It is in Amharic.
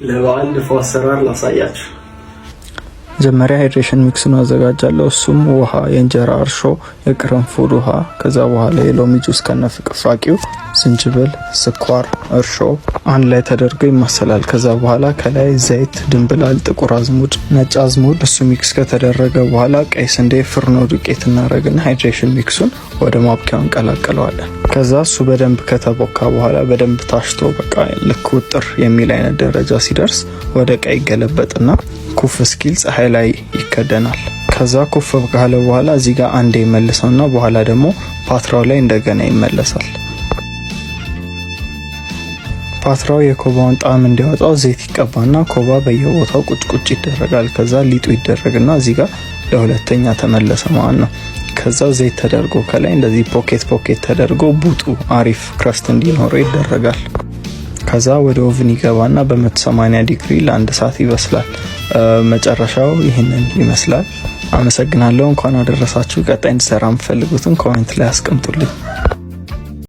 ለበዓል ድፎ አሰራር ላሳያችሁ። መጀመሪያ ሃይድሬሽን ሚክስን አዘጋጃለሁ። እሱም ውሃ፣ የእንጀራ እርሾ፣ የቅርንፉድ ውሃ፣ ከዛ በኋላ የሎሚ ጁስ ከነፍቅፋቂው፣ ዝንጅብል፣ ስኳር፣ እርሾ አንድ ላይ ተደርጎ ይማሰላል። ከዛ በኋላ ከላይ ዘይት፣ ድንብላል፣ ጥቁር አዝሙድ፣ ነጭ አዝሙድ እሱ ሚክስ ከተደረገ በኋላ ቀይ ስንዴ፣ ፍርኖ ዱቄት እናረግና ሃይድሬሽን ሚክሱን ወደ ማብኪያው እንቀላቅለዋለን። ከዛ እሱ በደንብ ከተቦካ በኋላ በደንብ ታሽቶ በቃ ልክ ውጥር የሚል አይነት ደረጃ ሲደርስ ወደ ቀይ ገለበጥና ኩፍ እስኪል ፀሐይ ላይ ይከደናል። ከዛ ኩፍ ካለ በኋላ እዚህ ጋር አንዴ ይመለሰውና በኋላ ደግሞ ፓትራው ላይ እንደገና ይመለሳል። ፓትራው የኮባውን ጣዕም እንዲያወጣው ዘይት ይቀባና ኮባ በየቦታው ቁጭ ይደረጋል። ከዛ ሊጡ ይደረግና እዚህ ጋር ለሁለተኛ ተመለሰ ማለት ነው። ከዛ ዘይት ተደርጎ ከላይ እንደዚህ ፖኬት ተደርጎ ቡጡ አሪፍ ክረስት እንዲኖረው ይደረጋል። ከዛ ወደ ኦቭን ይገባና በ180 ዲግሪ ለ1 ሰዓት ይበስላል። መጨረሻው ይህንን ይመስላል። አመሰግናለሁ። እንኳን አደረሳችሁ። ቀጣይ እንድሰራ የምትፈልጉትን ኮሜንት ላይ አስቀምጡልኝ።